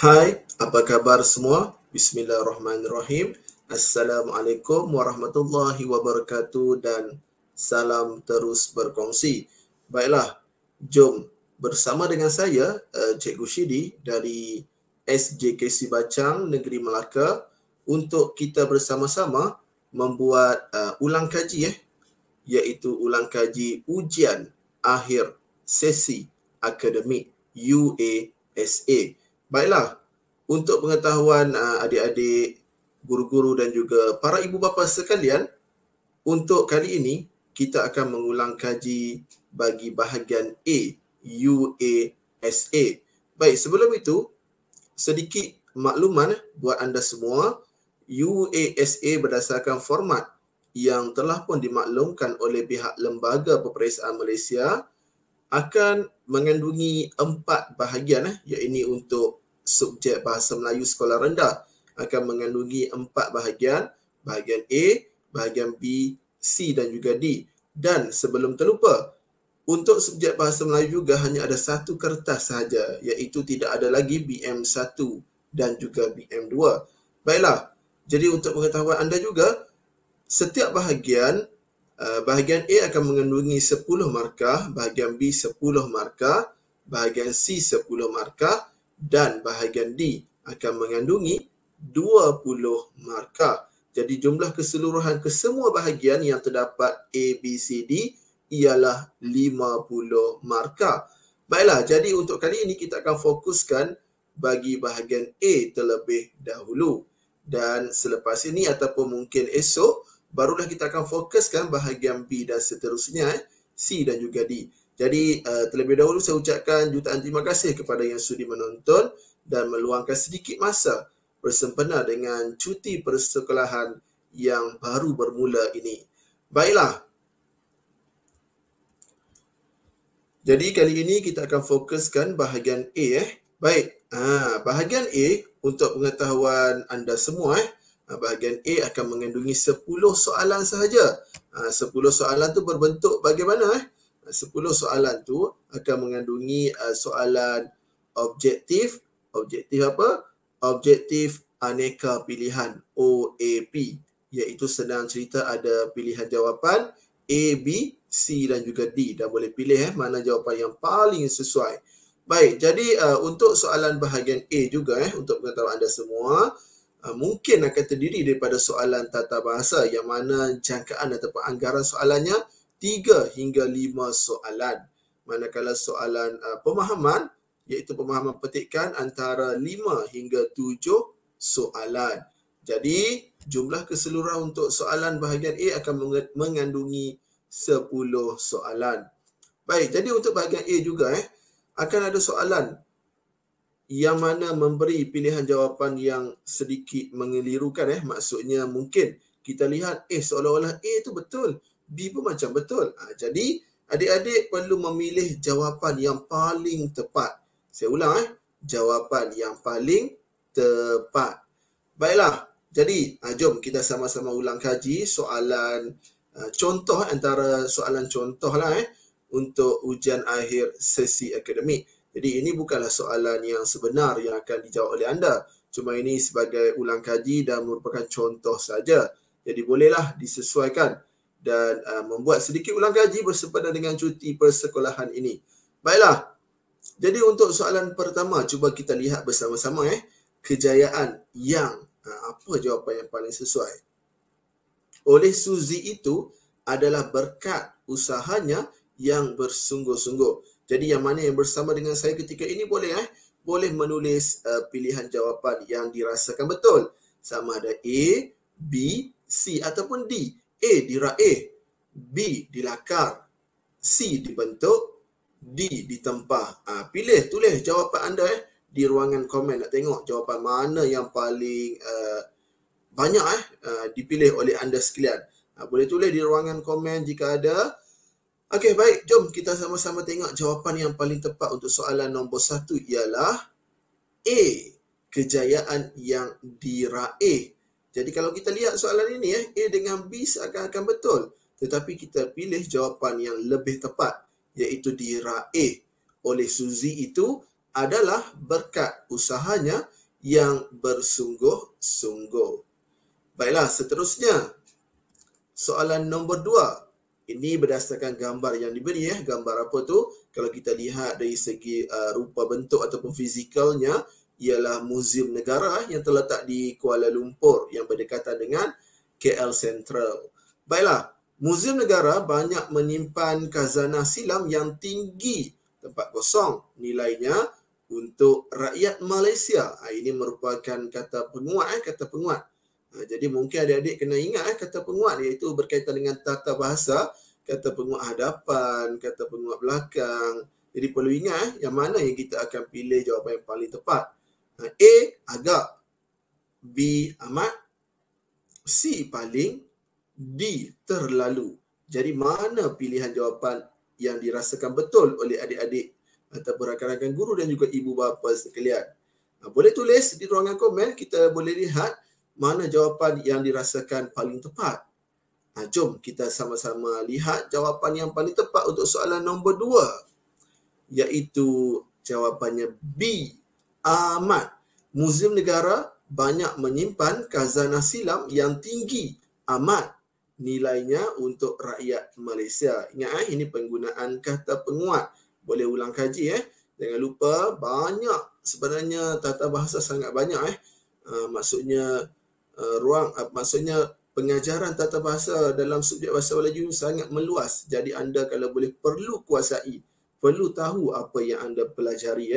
Hai, apa kabar semua? Bismillahirrahmanirrahim. Assalamualaikum warahmatullahi wabarakatuh dan salam terus berkongsi. Baiklah, jom bersama dengan saya, Cikgu Shidi dari SJKC Bacang Negeri Melaka untuk kita bersama-sama membuat ulang kaji iaitu ulang kaji ujian akhir sesi akademik UASA. Baiklah, untuk pengetahuan adik-adik, guru-guru dan juga para ibu bapa sekalian, untuk kali ini kita akan mengulang kaji bagi bahagian A, UASA. Baik, sebelum itu, sedikit makluman buat anda semua. UASA berdasarkan format yang telah pun dimaklumkan oleh pihak Lembaga Peperiksaan Malaysia akan mengandungi 4 bahagian, iaitu untuk subjek Bahasa Melayu Sekolah Rendah akan mengandungi 4 bahagian, bahagian A, bahagian B, C dan juga D. Dan sebelum terlupa, untuk subjek Bahasa Melayu juga hanya ada 1 kertas sahaja, iaitu tidak ada lagi BM1 dan juga BM2. Baiklah, jadi untuk pengetahuan anda juga, setiap bahagian A akan mengandungi 10 markah, bahagian B 10 markah, bahagian C 10 markah dan bahagian D akan mengandungi 20 markah. Jadi jumlah keseluruhan kesemua bahagian yang terdapat A, B, C, D ialah 50 markah. Baiklah, jadi untuk kali ini kita akan fokuskan bagi bahagian A terlebih dahulu. Dan selepas ini ataupun mungkin esok, barulah kita akan fokuskan bahagian B dan seterusnya, C dan juga D. Jadi terlebih dahulu saya ucapkan jutaan terima kasih kepada yang sudi menonton dan meluangkan sedikit masa bersempena dengan cuti persekolahan yang baru bermula ini. Baiklah. Jadi kali ini kita akan fokuskan bahagian A. Baik, bahagian A untuk pengetahuan anda semua, bahagian A akan mengandungi 10 soalan sahaja. 10 soalan tu berbentuk bagaimana? 10 soalan tu akan mengandungi soalan objektif. Objektif apa? Objektif aneka pilihan, OAP. Iaitu senang cerita ada pilihan jawapan A, B, C dan juga D. Dan boleh pilih mana jawapan yang paling sesuai. Baik, jadi untuk soalan bahagian A juga untuk pengetahuan anda semua, mungkin akan terdiri daripada soalan tata bahasa yang mana jangkaan ataupun anggaran soalannya 3 hingga 5 soalan. Manakala soalan pemahaman, iaitu pemahaman petikan antara 5 hingga 7 soalan. Jadi jumlah keseluruhan untuk soalan bahagian A akan mengandungi 10 soalan. Baik, jadi untuk bahagian A juga akan ada soalan yang mana memberi pilihan jawapan yang sedikit mengelirukan. Maksudnya mungkin kita lihat seolah-olah A itu betul, B pun macam betul. Jadi adik-adik perlu memilih jawapan yang paling tepat. Saya ulang jawapan yang paling tepat. Baiklah, jadi jom kita sama-sama ulang kaji soalan contoh, antara soalan contoh lah untuk ujian akhir sesi akademik. Jadi ini bukanlah soalan yang sebenar yang akan dijawab oleh anda. Cuma ini sebagai ulang kaji dan merupakan contoh saja. Jadi bolehlah disesuaikan dan membuat sedikit ulang kaji bersempena dengan cuti persekolahan ini. Baiklah. Jadi untuk soalan pertama, cuba kita lihat bersama-sama kejayaan yang apa jawapan yang paling sesuai. Oleh Suzy itu adalah berkat usahanya yang bersungguh-sungguh. Jadi yang mana yang bersama dengan saya ketika ini boleh menulis pilihan jawapan yang dirasakan betul. Sama ada A, B, C ataupun D. A diraih, B dilakar, C dibentuk, D ditempah. Pilih, tulis jawapan anda di ruangan komen. Nak tengok jawapan mana yang paling banyak dipilih oleh anda sekalian. Boleh tulis di ruangan komen jika ada. Okey, baik. Jom kita sama-sama tengok jawapan yang paling tepat untuk soalan nombor 1 ialah A, kejayaan yang diraih. Jadi kalau kita lihat soalan ini, A dengan B seakan-akan betul. Tetapi kita pilih jawapan yang lebih tepat, iaitu diraih oleh Suzy itu adalah berkat usahanya yang bersungguh-sungguh. Baiklah, seterusnya. Soalan nombor 2. Ini berdasarkan gambar yang diberi. Gambar apa tu? Kalau kita lihat dari segi rupa bentuk ataupun fizikalnya, ialah Muzium Negara yang terletak di Kuala Lumpur yang berdekatan dengan KL Sentral. Baiklah, Muzium Negara banyak menyimpan khazanah silam yang tinggi, tempat kosong nilainya untuk rakyat Malaysia. Ini merupakan kata penguat. Jadi mungkin adik-adik kena ingat kata penguat, iaitu berkaitan dengan tata bahasa, kata penguat hadapan, kata penguat belakang. Jadi perlu ingat yang mana yang kita akan pilih jawapan yang paling tepat. A, agak. B, amat. C, paling. D, terlalu. Jadi mana pilihan jawapan yang dirasakan betul oleh adik-adik ataupun rakan-rakan guru dan juga ibu bapa sekalian? Boleh tulis di ruangan komen, kita boleh lihat mana jawapan yang dirasakan paling tepat. Jom kita sama-sama lihat jawapan yang paling tepat untuk soalan nombor 2. Iaitu jawapannya B, amat. Muzium Negara banyak menyimpan khazanah silam yang tinggi, amat nilainya untuk rakyat Malaysia. Ingat ini penggunaan kata penguat. Boleh ulang kaji Jangan lupa, banyak sebenarnya tata bahasa sangat banyak maksudnya maksudnya pengajaran tata bahasa dalam subjek bahasa Melayu sangat meluas. Jadi anda kalau boleh perlu kuasai, perlu tahu apa yang anda pelajari.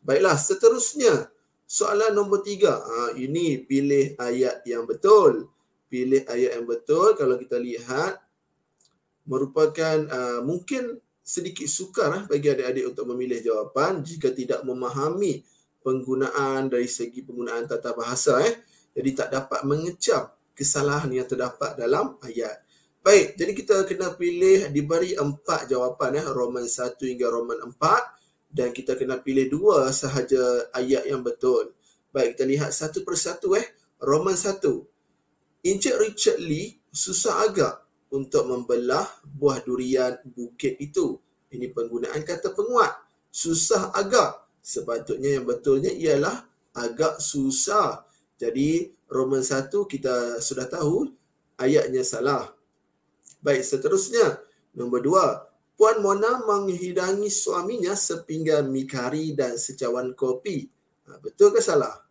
Baiklah, seterusnya soalan nombor 3. Ini pilih ayat yang betul. Pilih ayat yang betul. Kalau kita lihat, merupakan mungkin sedikit sukar bagi adik-adik untuk memilih jawapan jika tidak memahami penggunaan dari segi penggunaan tata bahasa. Jadi tak dapat mengecam kesalahan yang terdapat dalam ayat. Baik, jadi kita kena pilih, diberi 4 jawapan Roman 1 hingga Roman 4, dan kita kena pilih 2 sahaja ayat yang betul. Baik, kita lihat satu persatu. Roman 1. Encik Richard Lee susah agak untuk membelah buah durian bukit itu. Ini penggunaan kata penguat. Susah agak. Sepatutnya yang betulnya ialah agak susah. Jadi Roman 1 kita sudah tahu ayatnya salah. Baik, seterusnya nombor 2. Puan Mona menghidangi suaminya sepinggan mi kari dan secawan kopi. Betul ke salah?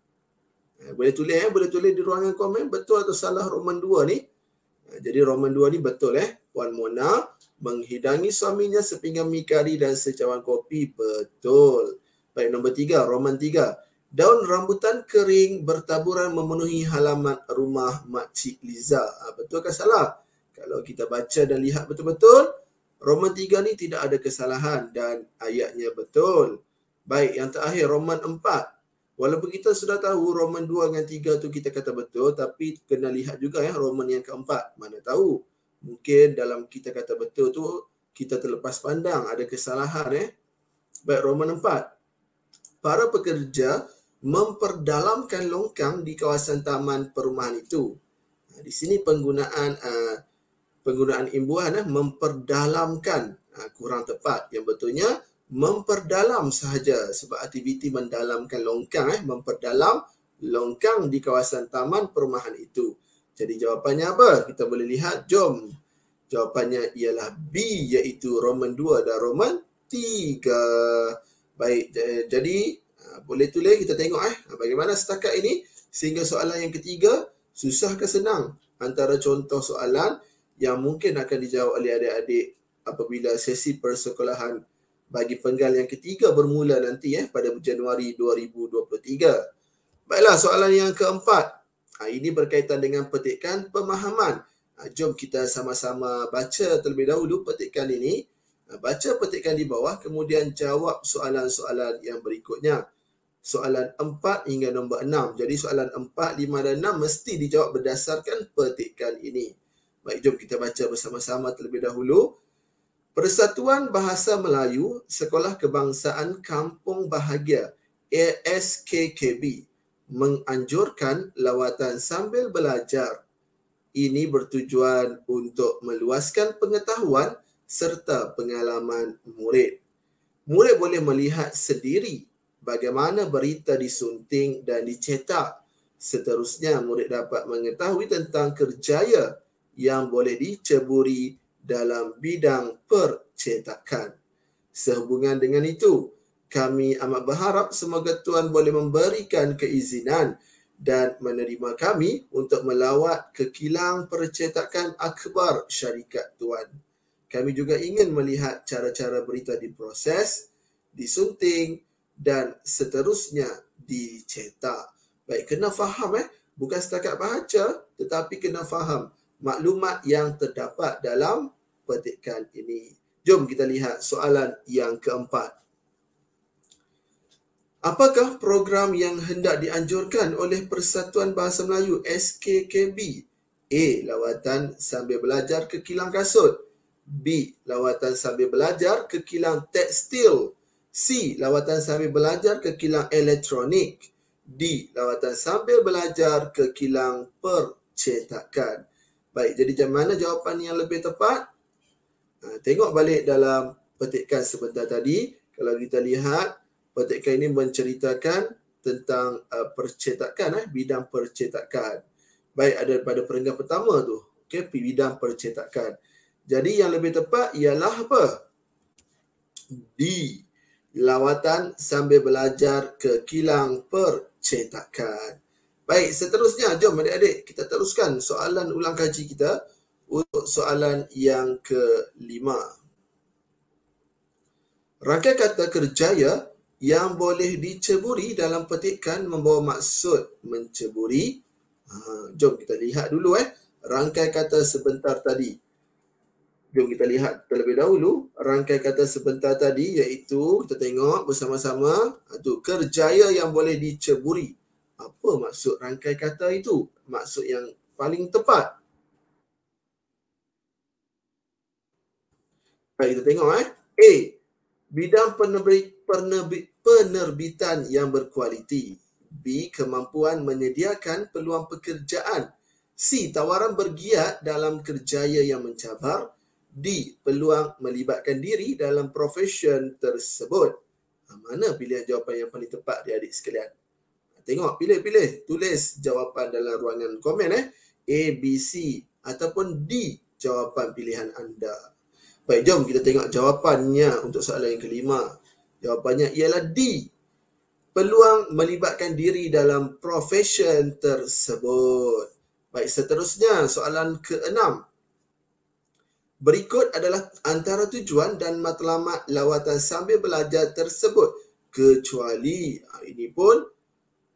Boleh tulis di ruangan komen betul atau salah Roman 2 ni. Jadi Roman 2 ni betul Puan Mona menghidangi suaminya sepinggan mi kari dan secawan kopi. Betul. Baik, nombor 3, Roman 3. Daun rambutan kering bertaburan memenuhi halaman rumah Makcik Liza. Betul ke salah? Kalau kita baca dan lihat betul-betul, Roman 3 ni tidak ada kesalahan dan ayatnya betul. Baik, yang terakhir Roman 4. Walaupun kita sudah tahu Roman 2 dengan 3 tu kita kata betul, tapi kena lihat juga Roman yang keempat. Mana tahu, mungkin dalam kita kata betul tu, kita terlepas pandang, ada kesalahan. Baik, Roman 4. Para pekerja memperdalamkan longkang di kawasan taman perumahan itu. Di sini penggunaan imbuhan memperdalamkan kurang tepat. Yang betulnya memperdalam sahaja, sebab aktiviti mendalamkan longkang, memperdalam longkang di kawasan taman perumahan itu. Jadi jawapannya apa? Kita boleh lihat, jom. Jawapannya ialah B, iaitu Roman 2 dan Roman 3. Baik, jadi boleh tulis, kita tengok bagaimana setakat ini sehingga soalan yang ketiga. Susah ke senang? Antara contoh soalan yang mungkin akan dijawab oleh adik-adik apabila sesi persekolahan bagi penggal yang ketiga bermula nanti pada Januari 2023. Baiklah, soalan yang keempat. Ini berkaitan dengan petikan pemahaman. Jom kita sama-sama baca terlebih dahulu petikan ini. Baca petikan di bawah, kemudian jawab soalan-soalan yang berikutnya. Soalan 4 hingga nombor 6. Jadi soalan 4, 5 dan 6 mesti dijawab berdasarkan petikan ini. Baik, jom kita baca bersama-sama terlebih dahulu. Persatuan Bahasa Melayu Sekolah Kebangsaan Kampung Bahagia ASKKB menganjurkan lawatan sambil belajar. Ini bertujuan untuk meluaskan pengetahuan serta pengalaman murid. Murid boleh melihat sendiri bagaimana berita disunting dan dicetak. Seterusnya, murid dapat mengetahui tentang kerjaya yang boleh diceburi dalam bidang percetakan. Sehubungan dengan itu, kami amat berharap semoga Tuan boleh memberikan keizinan dan menerima kami untuk melawat ke kilang percetakan akhbar syarikat Tuan. Kami juga ingin melihat cara-cara berita diproses, disunting dan seterusnya dicetak. Baik, kena faham bukan setakat baca tetapi kena faham maklumat yang terdapat dalam petikan ini. Jom kita lihat soalan yang keempat. Apakah program yang hendak dianjurkan oleh Persatuan Bahasa Melayu SKKB? A. Lawatan sambil belajar ke kilang kasut. B. Lawatan sambil belajar ke kilang tekstil. C. Lawatan sambil belajar ke kilang elektronik. D. Lawatan sambil belajar ke kilang percetakan. Baik, jadi macam mana jawapan yang lebih tepat? Tengok balik dalam petikan sebentar tadi. Kalau kita lihat, petikan ini menceritakan tentang percetakan, bidang percetakan. Baik, ada pada perenggan pertama tu. Okay, bidang percetakan. Jadi yang lebih tepat ialah apa? D. Lawatan sambil belajar ke kilang percetakan. Baik, seterusnya jom adik-adik kita teruskan soalan ulang kaji kita untuk soalan yang kelima. Rangkai kata kerjaya yang boleh diceburi dalam petikan membawa maksud menceburi. Jom kita lihat dulu rangkai kata sebentar tadi. Jom kita lihat terlebih dahulu rangkai kata sebentar tadi, iaitu kita tengok bersama-sama tu kerjaya yang boleh diceburi. Apa maksud rangkai kata itu? Maksud yang paling tepat. Baik, kita tengok A. Bidang penerbitan yang berkualiti. B. Kemampuan menyediakan peluang pekerjaan. C. Tawaran bergiat dalam kerjaya yang mencabar. D. Peluang melibatkan diri dalam profession tersebut. Mana pilihan jawapan yang paling tepat di adik sekalian? Tengok, pilih. Tulis jawapan dalam ruangan komen A, B, C ataupun D jawapan pilihan anda. Baik, jom kita tengok jawapannya untuk soalan yang kelima. Jawapannya ialah D. Peluang melibatkan diri dalam profession tersebut. Baik, seterusnya soalan keenam. Berikut adalah antara tujuan dan matlamat lawatan sambil belajar tersebut. Kecuali, ini pun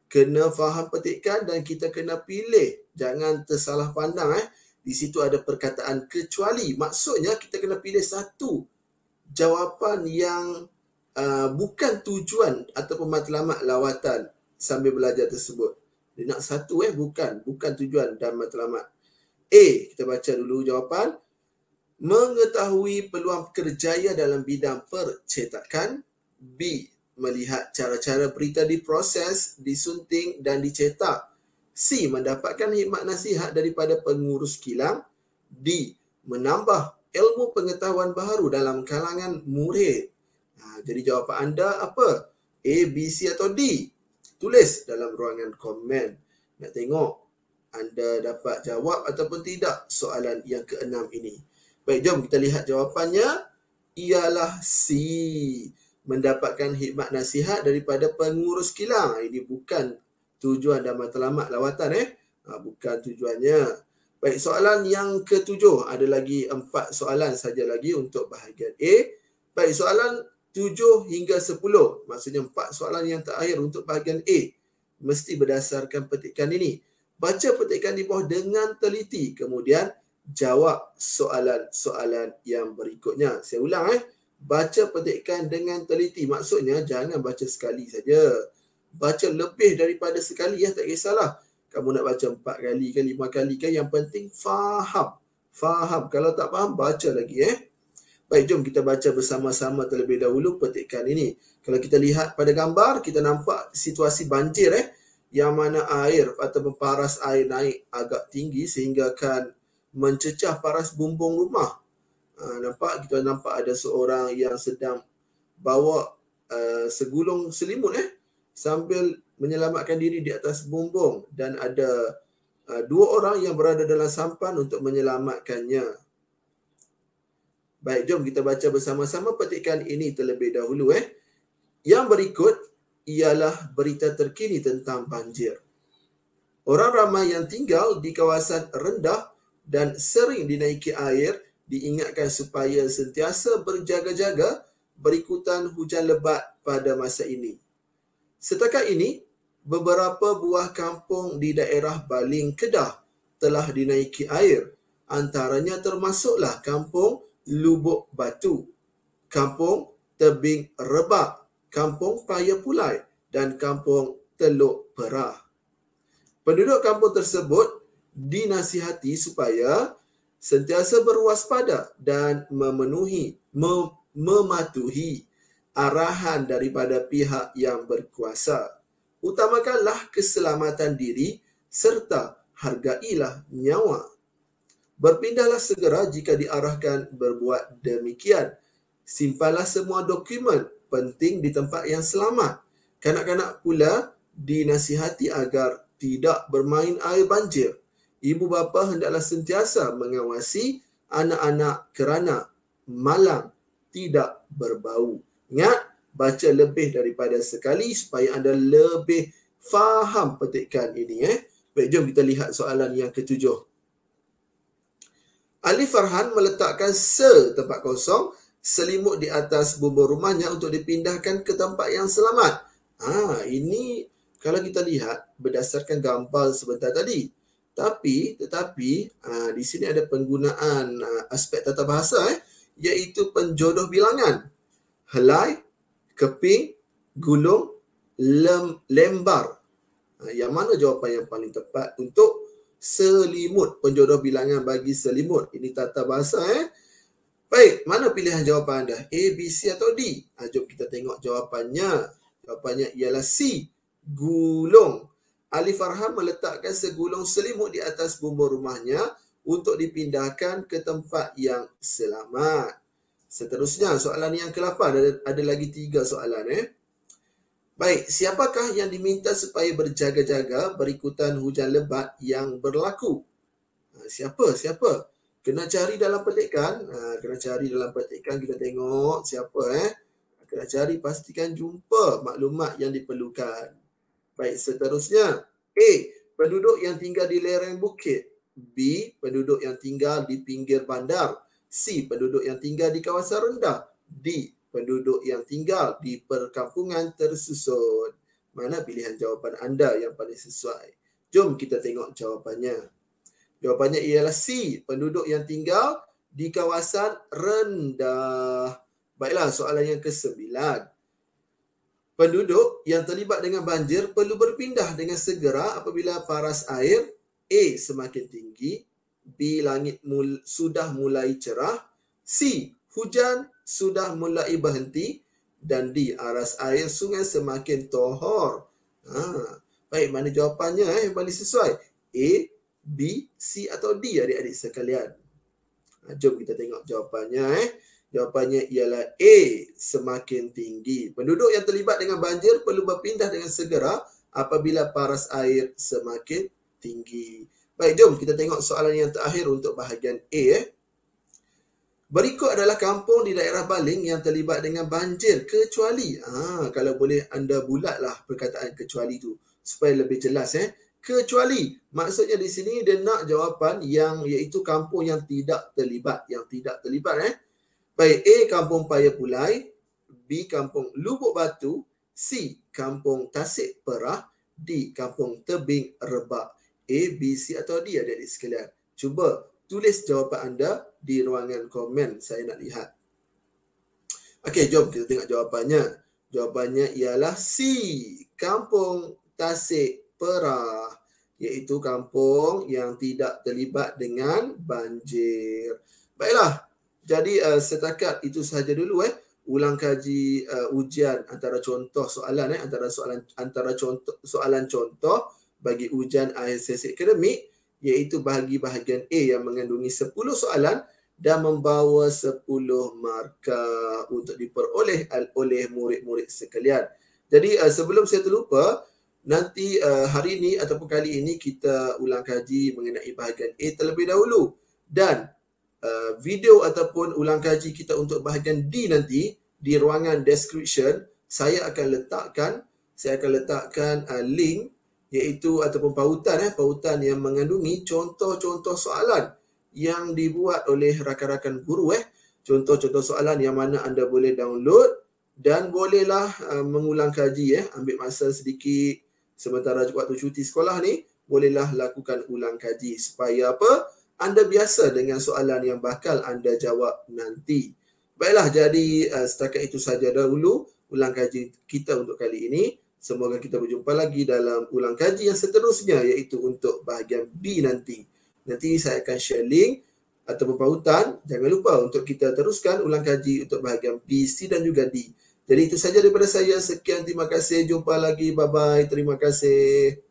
kena faham petikan dan kita kena pilih. Jangan tersalah pandang. Di situ ada perkataan kecuali. Maksudnya kita kena pilih satu jawapan yang bukan tujuan ataupun matlamat lawatan sambil belajar tersebut. Dia nak satu bukan tujuan dan matlamat. A, kita baca dulu jawapan. Mengetahui peluang kerjaya dalam bidang percetakan. B, melihat cara-cara berita diproses, disunting dan dicetak. C, mendapatkan hikmat nasihat daripada pengurus kilang. D, menambah ilmu pengetahuan baru dalam kalangan murid. Jadi jawapan anda apa? A, B, C atau D? Tulis dalam ruangan komen. Nak tengok anda dapat jawab ataupun tidak soalan yang keenam ini. Baik, jom kita lihat jawapannya. Ialah C. Mendapatkan hikmat nasihat daripada pengurus kilang. Ini bukan tujuan dan matlamat lawatan bukan tujuannya. Baik, soalan yang ketujuh. Ada lagi 4 soalan saja lagi untuk bahagian A. Baik, soalan 7 hingga 10. Maksudnya 4 soalan yang terakhir untuk bahagian A. Mesti berdasarkan petikan ini. Baca petikan di bawah dengan teliti. Kemudian jawab soalan-soalan yang berikutnya. Saya ulang baca petikan dengan teliti. Maksudnya jangan baca sekali saja. Baca lebih daripada sekali tak kisahlah. Kamu nak baca 4 kali ke 5 kali ke, yang penting faham. Kalau tak faham, baca lagi Baik, jom kita baca bersama-sama terlebih dahulu petikan ini. Kalau kita lihat pada gambar, kita nampak situasi banjir yang mana air ataupun paras air naik agak tinggi sehingga akan mencecah paras bumbung rumah. Kita nampak ada seorang yang sedang bawa segulung selimut sambil menyelamatkan diri di atas bumbung dan ada 2 orang yang berada dalam sampan untuk menyelamatkannya. Baik, jom kita baca bersama-sama petikan ini terlebih dahulu. Yang berikut ialah berita terkini tentang banjir. Orang ramai yang tinggal di kawasan rendah dan sering dinaiki air diingatkan supaya sentiasa berjaga-jaga berikutan hujan lebat pada masa ini. Setakat ini, beberapa buah kampung di daerah Baling, Kedah telah dinaiki air. Antaranya termasuklah kampung Lubuk Batu, kampung Tebing Rebak, kampung Paya Pulai dan kampung Teluk Perah. Penduduk kampung tersebut dinasihati supaya sentiasa berwaspada dan mematuhi arahan daripada pihak yang berkuasa. Utamakanlah keselamatan diri serta hargailah nyawa. Berpindahlah segera jika diarahkan berbuat demikian. Simpanlah semua dokumen penting di tempat yang selamat. Kanak-kanak pula dinasihati agar tidak bermain air banjir. Ibu bapa hendaklah sentiasa mengawasi anak-anak kerana malang tidak berbau. Ingat, baca lebih daripada sekali supaya anda lebih faham petikan ini. Baik, jom kita lihat soalan yang ketujuh. Ali Farhan meletakkan setempat kosong selimut di atas bumbung rumahnya untuk dipindahkan ke tempat yang selamat. Ini kalau kita lihat berdasarkan gambar sebentar tadi. Tetapi di sini ada penggunaan aspek tata bahasa iaitu penjodoh bilangan. Helai, keping, gulung, lembar. Yang mana jawapan yang paling tepat untuk selimut? Penjodoh bilangan bagi selimut. Ini tata bahasa. Baik, mana pilihan jawapan anda? A, B, C atau D? Jom kita tengok jawapannya. Jawapannya ialah C, gulung. Ali Farhan meletakkan segulung selimut di atas bumbung rumahnya untuk dipindahkan ke tempat yang selamat. Seterusnya, soalan yang ke-8. Ada lagi 3 soalan. Baik, siapakah yang diminta supaya berjaga-jaga berikutan hujan lebat yang berlaku? Siapa? Kena cari dalam petikan. Kita tengok siapa. Kena cari, pastikan jumpa maklumat yang diperlukan. Baik, seterusnya. A, penduduk yang tinggal di lereng bukit. B, penduduk yang tinggal di pinggir bandar. C, penduduk yang tinggal di kawasan rendah. D, penduduk yang tinggal di perkampungan tersusun. Mana pilihan jawapan anda yang paling sesuai? Jom kita tengok jawapannya. Jawapannya ialah C, penduduk yang tinggal di kawasan rendah. Baiklah, soalan yang ke-9. Penduduk yang terlibat dengan banjir perlu berpindah dengan segera apabila paras air A, semakin tinggi, B, langit sudah mulai cerah, C, hujan sudah mulai berhenti, dan D, aras air sungai semakin tohor. Baik, mana jawapannya yang paling sesuai? A, B, C atau D, adik-adik sekalian? Jom kita tengok jawapannya. Jawapannya ialah A, semakin tinggi. Penduduk yang terlibat dengan banjir perlu berpindah dengan segera apabila paras air semakin tinggi. Baik, jom kita tengok soalan yang terakhir untuk bahagian A. Berikut adalah kampung di daerah Baling yang terlibat dengan banjir kecuali. Kalau boleh anda bulatlah perkataan kecuali tu supaya lebih jelas. Kecuali, maksudnya di sini dia nak jawapan yang iaitu kampung yang tidak terlibat. Baik, A, kampung Paya Pulai, B, kampung Lubuk Batu, C, kampung Tasik Perah, D, kampung Tebing Rebak. A, B, C atau D, adik-adik sekalian? Cuba tulis jawapan anda di ruangan komen, saya nak lihat. Okey, jom kita tengok jawapannya. Jawapannya ialah C, kampung Tasik Perah, iaitu kampung yang tidak terlibat dengan banjir. Baiklah, jadi setakat itu sahaja dulu ulang kaji ujian antara contoh soalan antara soalan contoh bagi ujian akhir sesi akademik, iaitu bahagi bahagian A yang mengandungi 10 soalan dan membawa 10 markah untuk diperoleh oleh murid-murid sekalian. Jadi sebelum saya terlupa, nanti hari ini ataupun kali ini kita ulang kaji mengenai bahagian A terlebih dahulu. Dan video ataupun ulang kaji kita untuk bahagian D nanti di ruangan description, saya akan letakkan link iaitu ataupun pautan yang mengandungi contoh-contoh soalan yang dibuat oleh rakan-rakan guru contoh-contoh soalan yang mana anda boleh download dan bolehlah mengulang kaji ambil masa sedikit sementara waktu cuti sekolah ni, bolehlah lakukan ulang kaji supaya apa? Anda biasa dengan soalan yang bakal anda jawab nanti. Baiklah, jadi setakat itu saja dahulu ulang kaji kita untuk kali ini. Semoga kita berjumpa lagi dalam ulang kaji yang seterusnya iaitu untuk bahagian B nanti. Nanti saya akan share link ataupun pautan. Jangan lupa untuk kita teruskan ulang kaji untuk bahagian B, C dan juga D. Jadi itu saja daripada saya. Sekian, terima kasih. Jumpa lagi. Bye-bye. Terima kasih.